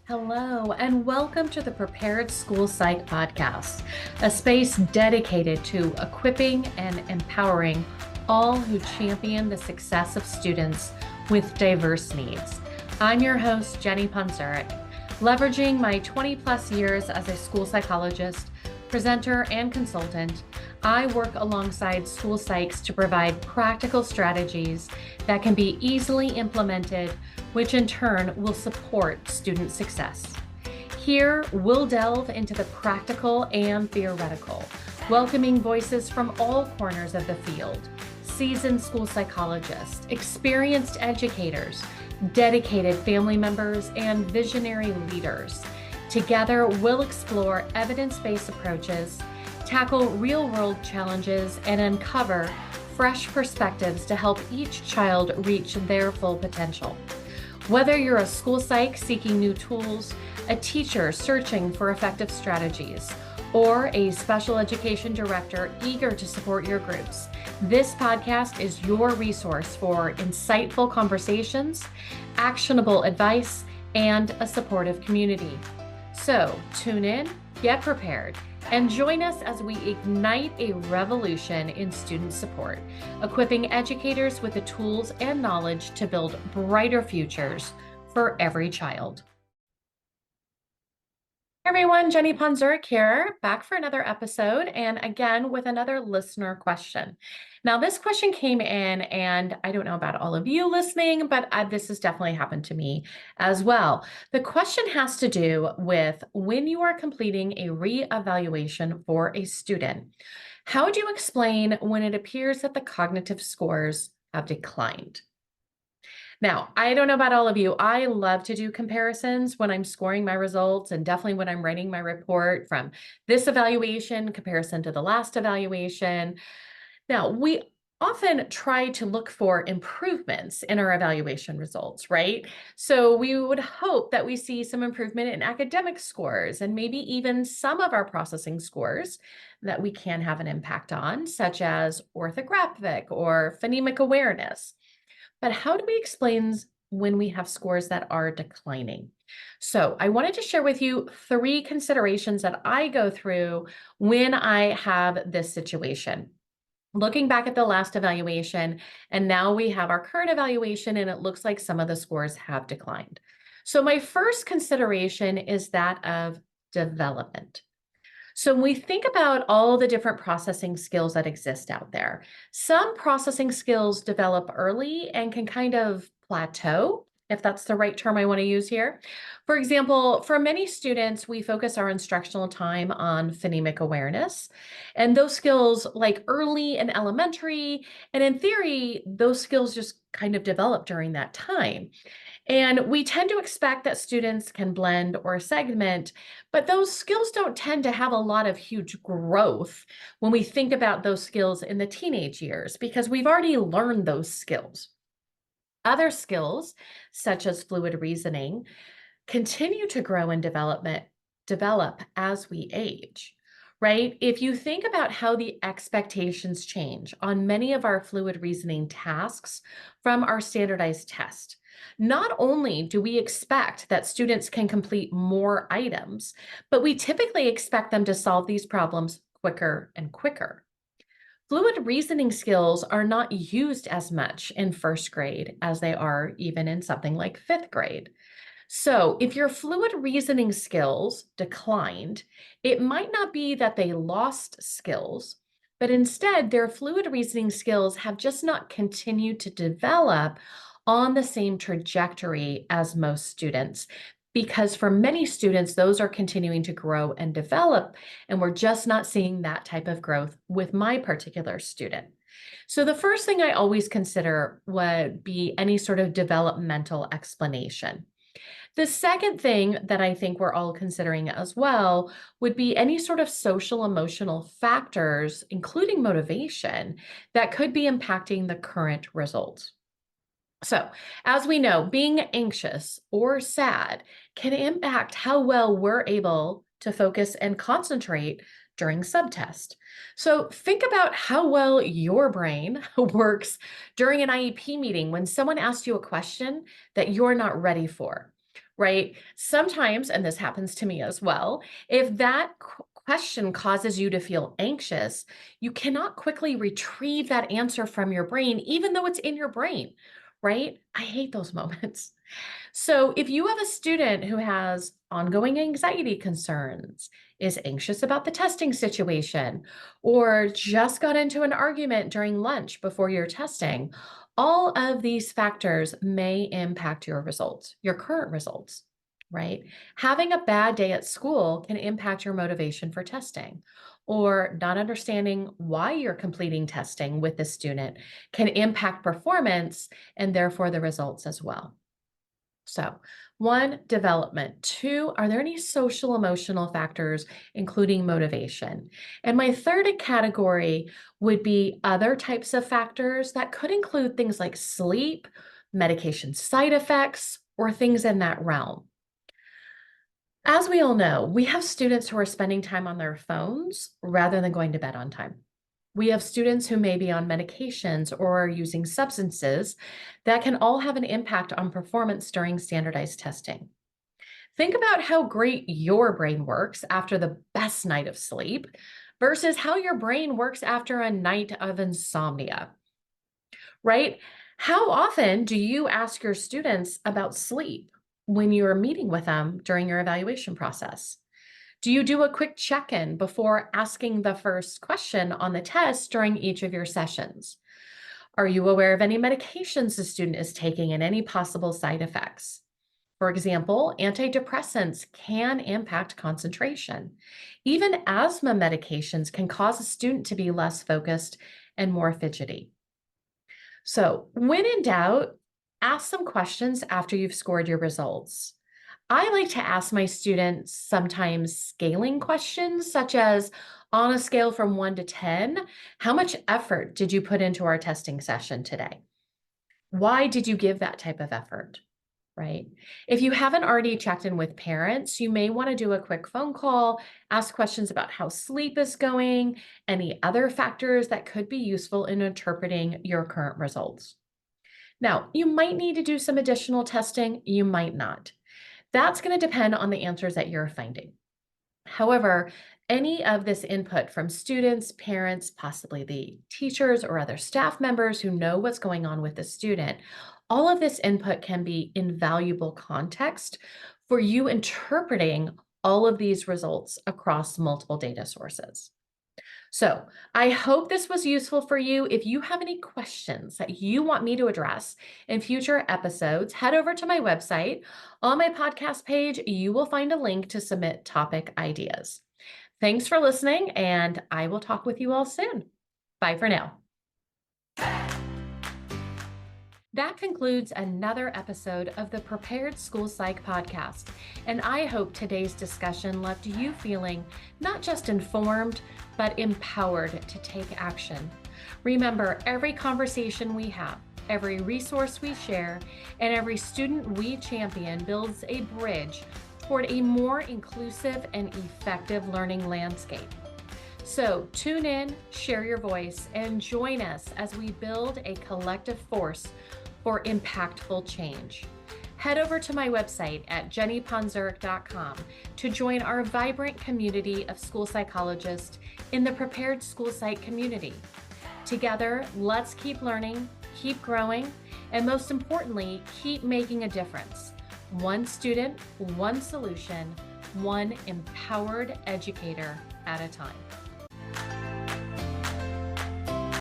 Hello, and welcome to the Prepared School Psych Podcast, a space dedicated to equipping and empowering all who champion the success of students with diverse needs. I'm your host, Jenny Ponzuric. Leveraging my 20 plus years as a school psychologist, presenter, and consultant, I work alongside school psychs to provide practical strategies that can be easily implemented, which in turn will support student success. Here, we'll delve into the practical and theoretical, welcoming voices from all corners of the field, seasoned school psychologists, experienced educators, dedicated family members, and visionary leaders. Together, we'll explore evidence-based approaches, tackle real-world challenges, and uncover fresh perspectives to help each child reach their full potential. Whether you're a school psych seeking new tools, a teacher searching for effective strategies, or a special education director eager to support your groups, this podcast is your resource for insightful conversations, actionable advice, and a supportive community. So tune in, get prepared, and join us as we ignite a revolution in student support, equipping educators with the tools and knowledge to build brighter futures for every child. Hey everyone, Jenny Ponzuric here, back for another episode, and again with another listener question. Now, this question came in, and I don't know about all of you listening, but this has definitely happened to me as well. The question has to do with when you are completing a reevaluation for a student. How would you explain when it appears that the cognitive scores have declined? Now, I don't know about all of you. I love to do comparisons when I'm scoring my results, and definitely when I'm writing my report from this evaluation comparison to the last evaluation. Now, we often try to look for improvements in our evaluation results, right? So we would hope that we see some improvement in academic scores and maybe even some of our processing scores that we can have an impact on, such as orthographic or phonemic awareness. But how do we explain when we have scores that are declining? So I wanted to share with you 3 considerations that I go through when I have this situation. Looking back at the last evaluation, and now we have our current evaluation, and it looks like some of the scores have declined. So my first consideration is that of development. So when we think about all the different processing skills that exist out there, some processing skills develop early and can kind of plateau, if that's the right term I want to use here. For example, for many students, we focus our instructional time on phonemic awareness, and those skills like early and elementary, and in theory, those skills just kind of develop during that time. And we tend to expect that students can blend or segment, but those skills don't tend to have a lot of huge growth when we think about those skills in the teenage years, because we've already learned those skills. Other skills, such as fluid reasoning, continue to grow and develop as we age, right? If you think about how the expectations change on many of our fluid reasoning tasks from our standardized test, not only do we expect that students can complete more items, but we typically expect them to solve these problems quicker and quicker. Fluid reasoning skills are not used as much in first grade as they are even in something like fifth grade. So if your fluid reasoning skills declined, it might not be that they lost skills, but instead their fluid reasoning skills have just not continued to develop on the same trajectory as most students. Because for many students, those are continuing to grow and develop, and we're just not seeing that type of growth with my particular student. So the first thing I always consider would be any sort of developmental explanation. The second thing that I think we're all considering as well would be any sort of social emotional factors, including motivation, that could be impacting the current results. So, as we know, being anxious or sad can impact how well we're able to focus and concentrate during subtest. So, think about how well your brain works during an IEP meeting when someone asks you a question that you're not ready for, right? Sometimes, and this happens to me as well, if that question causes you to feel anxious, you cannot quickly retrieve that answer from your brain, even though it's in your brain, right? I hate those moments. So, if you have a student who has ongoing anxiety concerns, is anxious about the testing situation, or just got into an argument during lunch before your testing, all of these factors may impact your results, your current results, right? Having a bad day at school can impact your motivation for testing, or not understanding why you're completing testing with the student can impact performance and therefore the results as well. So, one, development. Two, are there any social emotional factors, including motivation? And my third category would be other types of factors that could include things like sleep, medication side effects, or things in that realm. As we all know, we have students who are spending time on their phones rather than going to bed on time. We have students who may be on medications or are using substances that can all have an impact on performance during standardized testing. Think about how great your brain works after the best night of sleep versus how your brain works after a night of insomnia, right? How often do you ask your students about sleep when you're meeting with them during your evaluation process? Do you do a quick check-in before asking the first question on the test during each of your sessions? Are you aware of any medications the student is taking and any possible side effects? For example, antidepressants can impact concentration. Even asthma medications can cause a student to be less focused and more fidgety. So, when in doubt, ask some questions after you've scored your results. I like to ask my students sometimes scaling questions, such as on a scale from 1 to 10, how much effort did you put into our testing session today? Why did you give that type of effort? Right? If you haven't already checked in with parents, you may want to do a quick phone call, ask questions about how sleep is going, any other factors that could be useful in interpreting your current results. Now, you might need to do some additional testing, you might not. That's going to depend on the answers that you're finding. However, any of this input from students, parents, possibly the teachers or other staff members who know what's going on with the student, all of this input can be invaluable context for you interpreting all of these results across multiple data sources. So I hope this was useful for you. If you have any questions that you want me to address in future episodes, head over to my website. On my podcast page, you will find a link to submit topic ideas. Thanks for listening, and I will talk with you all soon. Bye for now. That concludes another episode of the Prepared School Psych podcast, and I hope today's discussion left you feeling not just informed, but empowered to take action. Remember, every conversation we have, every resource we share, and every student we champion builds a bridge toward a more inclusive and effective learning landscape. So tune in, share your voice, and join us as we build a collective force for impactful change. Head over to my website at jennyponzuric.com to join our vibrant community of school psychologists in the Prepared School Psych community. Together, let's keep learning, keep growing, and most importantly, keep making a difference. One student, one solution, one empowered educator at a time.